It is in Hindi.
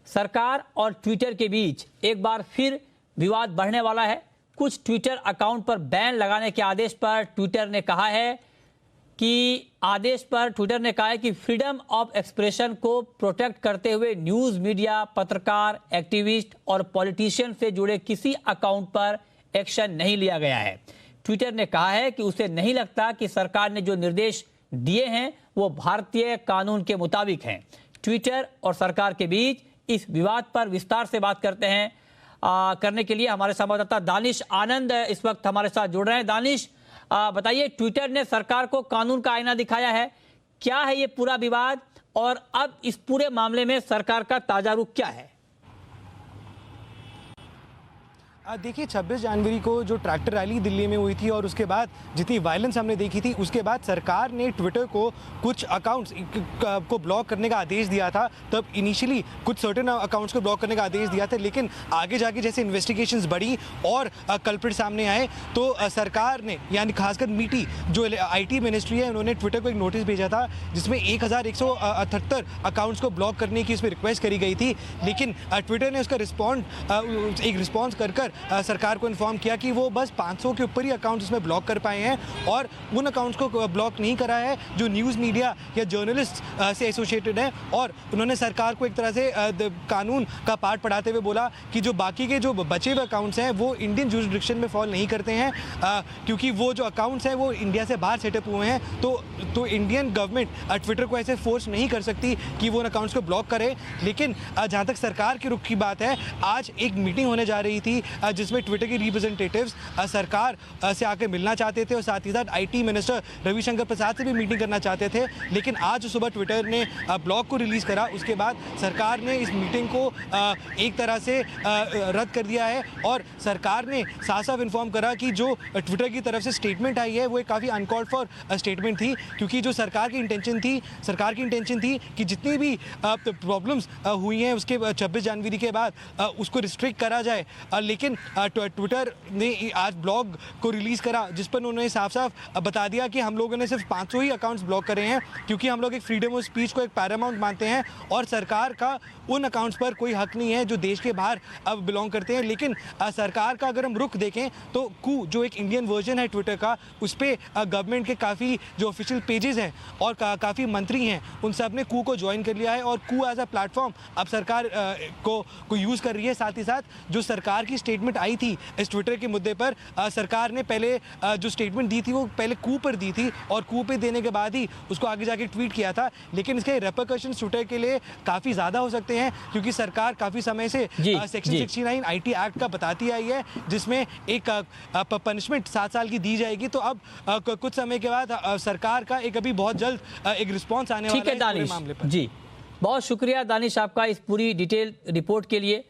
सरकार और ट्विटर के बीच एक बार फिर विवाद बढ़ने वाला है। कुछ ट्विटर अकाउंट पर बैन लगाने के आदेश पर ट्विटर ने कहा है कि फ्रीडम ऑफ एक्सप्रेशन को प्रोटेक्ट करते हुए न्यूज़ मीडिया, पत्रकार, एक्टिविस्ट और पॉलिटिशियन से जुड़े किसी अकाउंट पर एक्शन नहीं लिया गया है। ट्विटर ने कहा है कि उसे नहीं लगता कि सरकार ने जो निर्देश दिए हैं वो भारतीय कानून के मुताबिक हैं। ट्विटर और सरकार के बीच इस विवाद पर विस्तार से बात करने के लिए हमारे संवाददाता दानिश आनंद इस वक्त हमारे साथ जुड़ रहे हैं। दानिश, बताइए, ट्विटर ने सरकार को कानून का आईना दिखाया है, क्या है ये पूरा विवाद और अब इस पूरे मामले में सरकार का ताजा रुख क्या है? देखिए, 26 जनवरी को जो ट्रैक्टर रैली दिल्ली में हुई थी और उसके बाद जितनी वायलेंस हमने देखी थी, उसके बाद सरकार ने ट्विटर को कुछ अकाउंट्स को ब्लॉक करने का आदेश दिया था। तब इनिशियली कुछ सर्टेन अकाउंट्स को ब्लॉक करने का आदेश दिया था, लेकिन आगे जाके जैसे इन्वेस्टिगेशंस बढ़ी और कल्प्रिट सामने आए तो सरकार ने, यानी खासकर मीटी जो IT मिनिस्ट्री है, उन्होंने ट्विटर को एक नोटिस भेजा था जिसमें 1178 अकाउंट्स को ब्लॉक करने की उसमें रिक्वेस्ट करी गई थी। लेकिन ट्विटर ने उसका रिस्पॉन्स कर सरकार को इन्फॉर्म किया कि वो बस 500 के ऊपर ही अकाउंट्स उसमें ब्लॉक कर पाए हैं और उन अकाउंट्स को ब्लॉक नहीं करा है जो न्यूज़ मीडिया या जर्नलिस्ट से एसोसिएटेड है। और उन्होंने सरकार को एक तरह से कानून का पाठ पढ़ाते हुए बोला कि जो बाकी के जो बचे हुए अकाउंट्स हैं वो इंडियन जुरिसडिक्शन में फॉल नहीं करते हैं, क्योंकि वो जो अकाउंट्स हैं वो इंडिया से बाहर सेटअप हुए हैं। तो इंडियन गवर्नमेंट ट्विटर को ऐसे फोर्स नहीं कर सकती कि वो उन अकाउंट्स को ब्लॉक करे। लेकिन जहाँ तक सरकार के रुख की बात है, आज एक मीटिंग होने जा रही थी जिसमें ट्विटर के रिप्रेजेंटेटिव्स सरकार से आकर मिलना चाहते थे और साथ ही साथ IT मिनिस्टर रविशंकर प्रसाद से भी मीटिंग करना चाहते थे। लेकिन आज सुबह ट्विटर ने ब्लॉग को रिलीज़ करा, उसके बाद सरकार ने इस मीटिंग को एक तरह से रद्द कर दिया है और सरकार ने साफ साफ इन्फॉर्म करा कि जो ट्विटर की तरफ से स्टेटमेंट आई है वो एक काफ़ी अनकॉल्ड फॉर स्टेटमेंट थी, क्योंकि जो सरकार की इंटेंशन थी कि जितनी भी प्रॉब्लम्स हुई हैं उसके 26 जनवरी के बाद उसको रिस्ट्रिक्ट करा जाए। लेकिन ट्विटर ने आज ब्लॉग को रिलीज़ करा जिस पर उन्होंने साफ साफ बता दिया कि हम लोगों ने सिर्फ 500 ही अकाउंट्स ब्लॉक करे हैं, क्योंकि हम लोग एक फ्रीडम ऑफ स्पीच को एक पैरामाउंट मानते हैं और सरकार का उन अकाउंट्स पर कोई हक नहीं है जो देश के बाहर अब बिलोंग करते हैं। लेकिन सरकार का अगर हम रुख देखें तो कू जो एक इंडियन वर्जन है ट्विटर का, उस पर गवर्नमेंट के काफ़ी जो ऑफिशियल पेजेस हैं और काफ़ी मंत्री हैं उन सब ने कू को ज्वाइन कर लिया है और कू एज अ प्लेटफॉर्म अब सरकार को यूज़ कर रही है। साथ ही साथ जो सरकार की स्टेटमेंट आई थी इस ट्विटर के मुद्दे पर, सरकार ने पहले जो स्टेटमेंट दी थी वो पहले कू पर दी थी और कू पे देने के बाद ही उसको आगे जाके ट्वीट किया था। लेकिन इसके रेपरकशंस ट्विटर के लिए काफ़ी ज़्यादा हो सकते हैं, क्योंकि सरकार काफ़ी समय से सेक्शन 69 IT एक्ट का बताती आई है जिसमें एक पनिशमेंट 7 साल की दी जाएगी। तो अब कुछ समय के बाद सरकार का एक अभी बहुत जल्द एक रिस्पॉन्स आने वाला है इस पूरे मामले पर। जी, बहुत शुक्रिया दानिश आपका इस पूरी डिटेल रिपोर्ट के लिए।